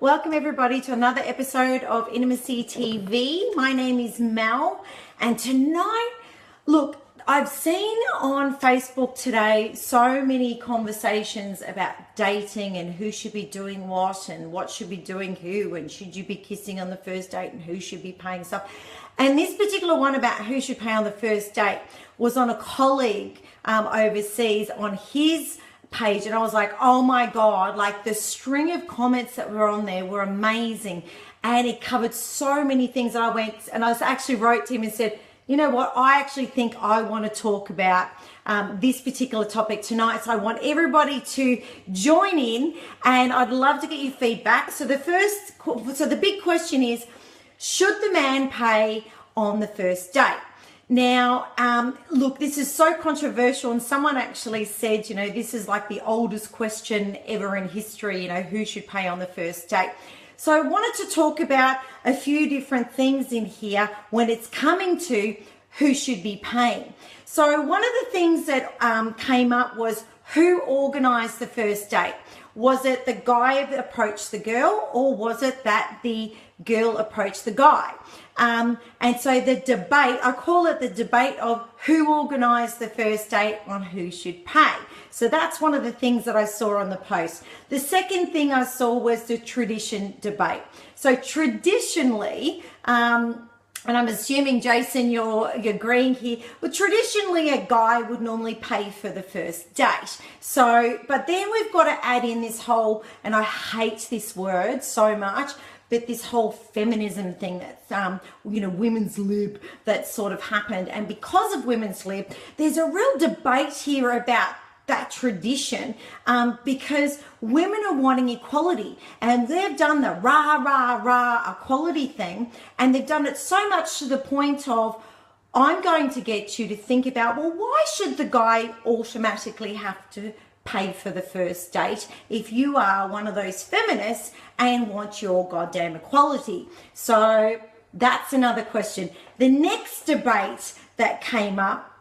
Welcome everybody to another episode of Intimacy TV. My name is Mel, and tonight, look, I've seen on Facebook today so many conversations about dating and who should be doing what and what should be doing who, and should you be kissing on the first date and who should be paying stuff. And this particular one about who should pay on the first date was on a colleague overseas on his page, and I was like, oh my God, like the string of comments that were on there were amazing, and it covered so many things. And I actually wrote to him and said, you know what, I actually think I want to talk about this particular topic tonight. So I want everybody to join in, and I'd love to get your feedback. So the big question is, should the man pay on the first date? Now, look, this is so controversial, and someone actually said, you know, this is like the oldest question ever in history, you know, who should pay on the first date? So I wanted to talk about a few different things in here when it's coming to who should be paying. So one of the things that came up was who organized the first date. Was it the guy that approached the girl, or was it that the girl approached the guy? And so the debate, I call it the debate of who organised the first date on who should pay. So that's one of the things that I saw on the post. The second thing I saw was the tradition debate. So traditionally, and I'm assuming, Jason, you're agreeing here, but traditionally a guy would normally pay for the first date. So, but then we've got to add in this whole, and I hate this word so much, but this whole feminism thing that's, women's lib that sort of happened. And because of women's lib, there's a real debate here about that tradition, because women are wanting equality, and they've done the rah equality thing, and they've done it so much to the point of, I'm going to get you to think about, well, why should the guy automatically have to pay for the first date if you are one of those feminists and want your goddamn equality? So that's another question. The next debate that came up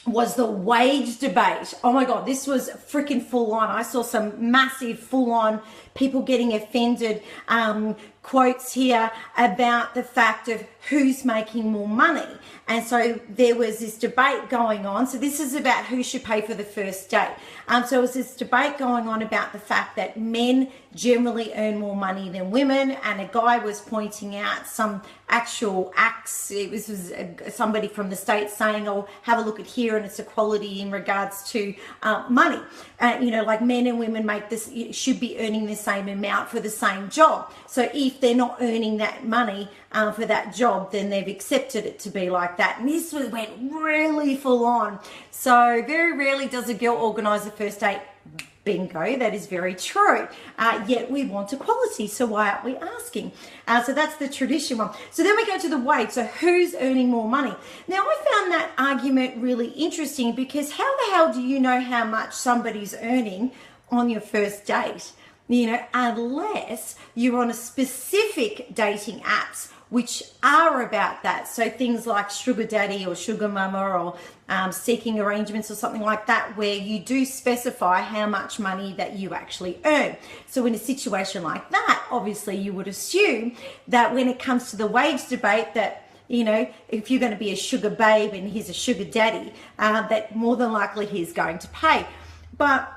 was the wage debate. Oh my God, this was freaking full on. I saw some massive full on people getting offended quotes here about the fact of who's making more money. And so there was this debate going on. So this is about who should pay for the first date. So it was this debate going on about the fact that men generally earn more money than women, and a guy was pointing out some actual acts. It was somebody from the States saying, oh, have a look at here, and it's equality in regards to money. Like men and women should be earning the same amount for the same job. So if they're not earning that money for that job, then they've accepted it to be like that. And this went really full on. So very rarely does a girl organise a first date. Bingo, that is very true. Yet we want equality, so why aren't we asking? So that's the tradition one. So then we go to the wage. So who's earning more money? Now, I found that argument really interesting, because how the hell do you know how much somebody's earning on your first date? You know, unless you're on a specific dating apps which are about that. So things like sugar daddy or sugar mama, or seeking arrangements or something like that, where you do specify how much money that you actually earn. So in a situation like that, obviously you would assume that when it comes to the wage debate, that, you know, if you're going to be a sugar babe and he's a sugar daddy, that more than likely he's going to pay. But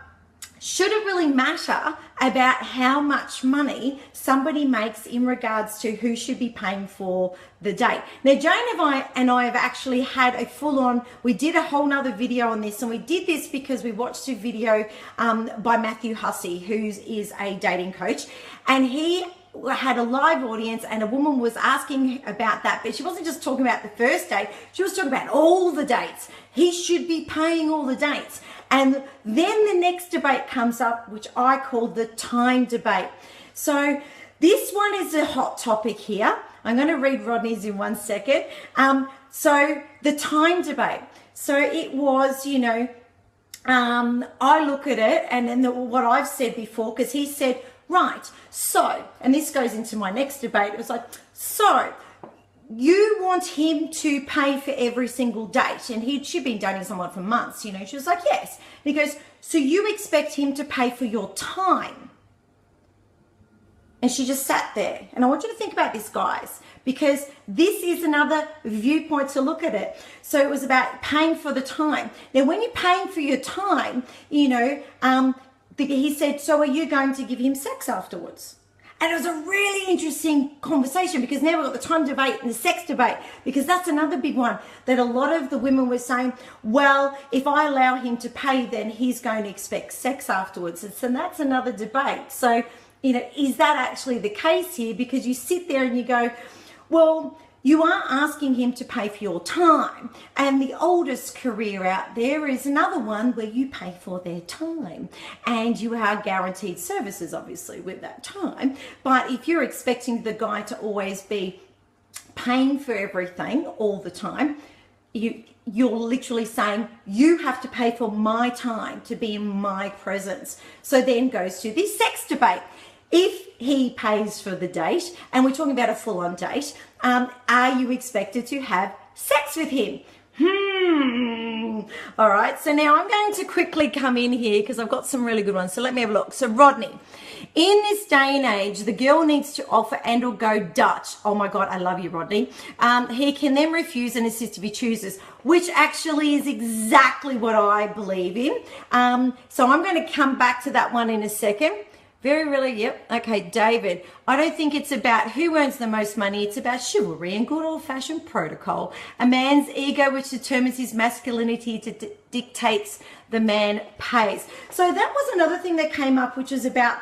should it really matter about how much money somebody makes in regards to who should be paying for the date? Now, Jane and I have actually had a full-on, we did a whole nother video on this, and we did this because we watched a video by Matthew Hussey, who is a dating coach, and he had a live audience, and a woman was asking about that, but she wasn't just talking about the first date, she was talking about all the dates. He should be paying all the dates. And then the next debate comes up, which I call the time debate. So this one is a hot topic here. I'm going to read Rodney's in 1 second. So the time debate. So it was, you know, I look at it, and then what I've said before, because he said, right, so, and this goes into my next debate, it was like, so you want him to pay for every single date, and she'd been dating someone for months, you know. She was like, yes. And he goes, so you expect him to pay for your time? And she just sat there. And I want you to think about this, guys, because this is another viewpoint to look at it. So it was about paying for the time. Now, when you're paying for your time, you know, he said, so are you going to give him sex afterwards? And it was a really interesting conversation, because now we've got the time debate and the sex debate, because that's another big one that a lot of the women were saying, well, if I allow him to pay, then he's going to expect sex afterwards. And so that's another debate. So, you know, is that actually the case here? Because you sit there and you go, well, you are asking him to pay for your time. And the oldest career out there is another one where you pay for their time. And you are guaranteed services, obviously, with that time. But if you're expecting the guy to always be paying for everything all the time, you're literally saying, you have to pay for my time to be in my presence. So then goes to this sex debate. If he pays for the date, and we're talking about a full-on date, are you expected to have sex with him? All right, so now I'm going to quickly come in here because I've got some really good ones. So let me have a look. So Rodney, in this day and age, the girl needs to offer and or go Dutch. Oh my God, I love you, Rodney. He can then refuse and assist if he chooses, which actually is exactly what I believe in. So I'm going to come back to that one in a second. Yep. Okay, David, I don't think it's about who earns the most money. It's about chivalry and good old-fashioned protocol. A man's ego, which determines his masculinity, dictates the man pays. So that was another thing that came up, which is about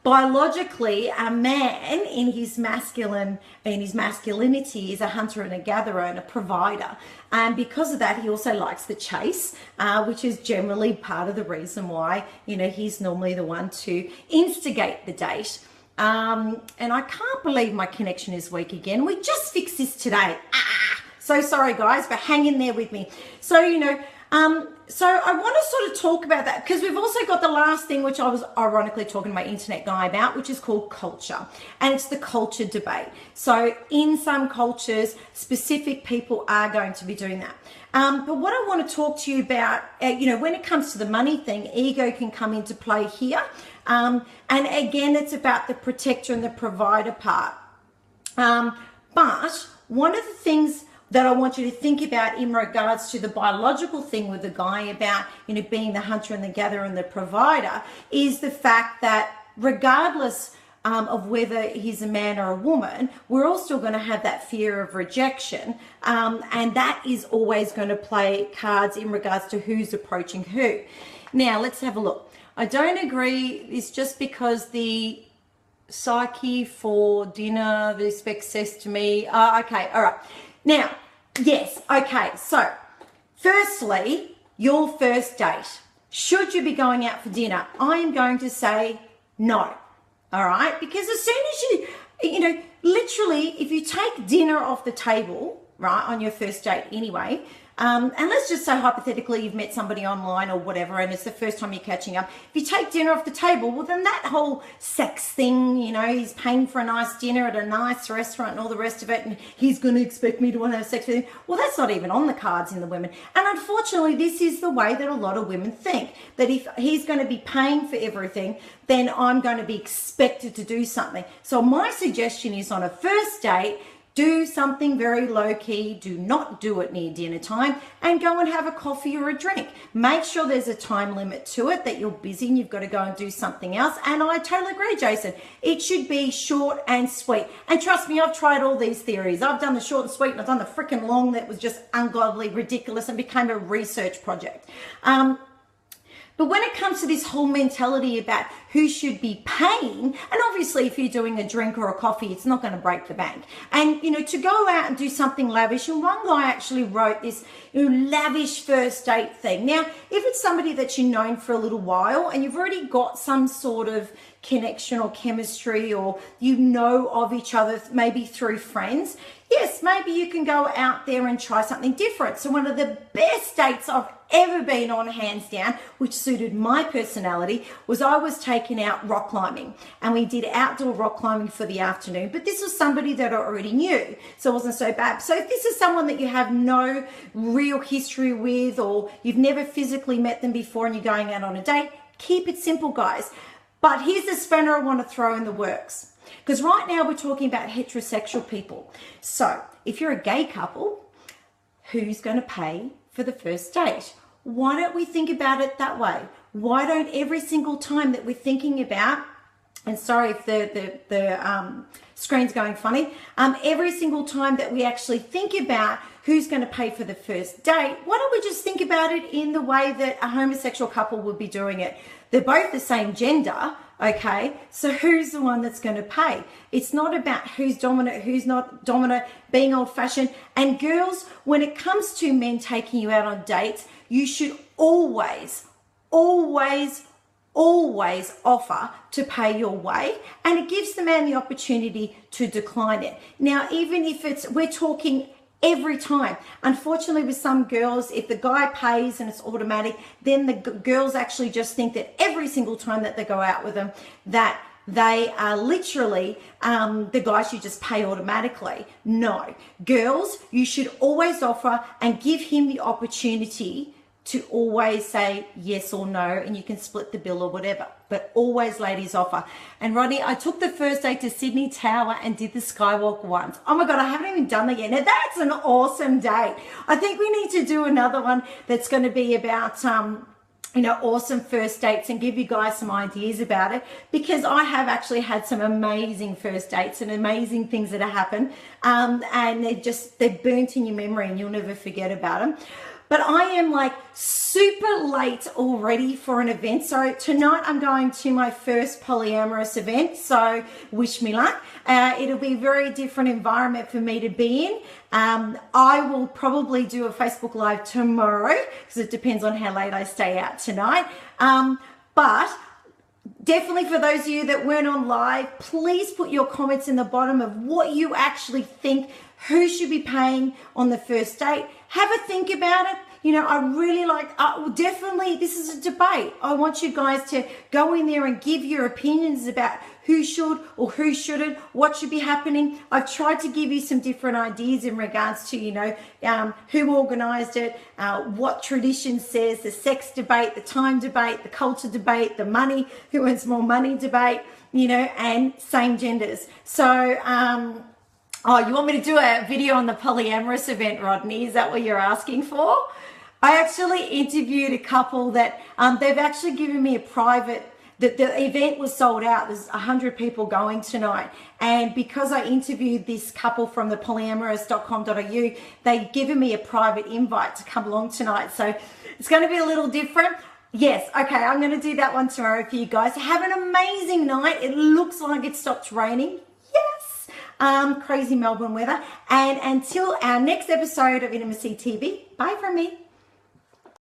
biologically, a man in his masculinity is a hunter and a gatherer and a provider. And because of that, he also likes the chase, which is generally part of the reason why, you know, he's normally the one to instigate the date. And I can't believe my connection is weak again. We just fixed this today. So sorry, guys, but hang in there with me. So, you know, so I want to sort of talk about that, because we've also got the last thing, which I was ironically talking to my internet guy about, which is called culture, and it's the culture debate. So in some cultures, specific people are going to be doing that. But what I want to talk to you about, you know, when it comes to the money thing, ego can come into play here. And again, it's about the protector and the provider part. But one of the things that I want you to think about in regards to the biological thing with the guy about, you know, being the hunter and the gatherer and the provider, is the fact that regardless of whether he's a man or a woman, we're all still going to have that fear of rejection. And that is always going to play cards in regards to who's approaching who. Now, let's have a look. I don't agree. It's just because the psyche for dinner, the spec says to me, okay, all right. Now, yes, okay, so firstly, your first date. Should you be going out for dinner? I am going to say no, all right? Because as soon as you know, literally, if you take dinner off the table, right, on your first date anyway, and let's just say hypothetically you've met somebody online or whatever and it's the first time you're catching up. If you take dinner off the table, well then that whole sex thing, you know, he's paying for a nice dinner at a nice restaurant and all the rest of it, and he's going to expect me to want to have sex with him. Well, that's not even on the cards in the women. And unfortunately, this is the way that a lot of women think, that if he's going to be paying for everything, then I'm going to be expected to do something. So my suggestion is, on a first date, do something very low-key. Do not do it near dinner time, and go and have a coffee or a drink. Make sure there's a time limit to it, that you're busy and you've got to go and do something else. And I totally agree, Jason. It should be short and sweet. And trust me, I've tried all these theories. I've done the short and sweet, and I've done the freaking long that was just ungodly ridiculous and became a research project. But when it comes to this whole mentality about who should be paying, and obviously if you're doing a drink or a coffee, it's not going to break the bank. And, you know, to go out and do something lavish, and one guy actually wrote this, you know, lavish first date thing. Now, if it's somebody that you've known for a little while and you've already got some sort of connection or chemistry, or you know of each other maybe through friends, yes, maybe you can go out there and try something different. So one of the best dates I've ever been on, hands down, which suited my personality, was I was taken out rock climbing, and we did outdoor rock climbing for the afternoon. But this was somebody that I already knew, so it wasn't so bad. So if this is someone that you have no real history with, or you've never physically met them before and you're going out on a date, keep it simple, guys. But here's the spanner I want to throw in the works. Because right now we're talking about heterosexual people. So if you're a gay couple, who's going to pay for the first date? Why don't we think about it that way? Why don't every single time that we're thinking about, and sorry if the screen's going funny, every single time that we actually think about who's going to pay for the first date, why don't we just think about it in the way that a homosexual couple would be doing it? They're both the same gender, okay? So who's the one that's going to pay? It's not about who's dominant, who's not dominant, being old-fashioned. And girls, when it comes to men taking you out on dates, you should always offer to pay your way, and it gives the man the opportunity to decline it. Now, even if we're talking every time. Unfortunately, with some girls, if the guy pays and it's automatic, then the girls actually just think that every single time that they go out with them, that they are literally, the guy should just pay automatically. No. Girls, you should always offer and give him the opportunity to always say yes or no, and you can split the bill or whatever. But always ladies offer. And Rodney, I took the first date to Sydney Tower and did the skywalk once. Oh my God, I haven't even done that yet. Now that's an awesome date. I think we need to do another one that's going to be about, awesome first dates and give you guys some ideas about it, because I have actually had some amazing first dates and amazing things that have happened. And they're burnt in your memory and you'll never forget about them. But I am like super late already for an event. So tonight I'm going to my first polyamorous event. So wish me luck. It'll be a very different environment for me to be in. I will probably do a Facebook Live tomorrow because it depends on how late I stay out tonight. But definitely for those of you that weren't on live, please put your comments in the bottom of what you actually think, who should be paying on the first date. Have a think about it. I really definitely, this is a debate. I want you guys to go in there and give your opinions about who should or who shouldn't, what should be happening. I've tried to give you some different ideas in regards to, who organised it, what tradition says, the sex debate, the time debate, the culture debate, the money, who earns more money debate, and same genders. So, oh, you want me to do a video on the polyamorous event, Rodney? Is that what you're asking for? I actually interviewed a couple that they've actually given me a private, the event was sold out. There's 100 people going tonight. And because I interviewed this couple from the polyamorous.com.au, they've given me a private invite to come along tonight. So it's going to be a little different. Yes, okay, I'm going to do that one tomorrow for you guys. Have an amazing night. It looks like it stopped raining. Crazy Melbourne weather. And until our next episode of Intimacy TV, bye from me.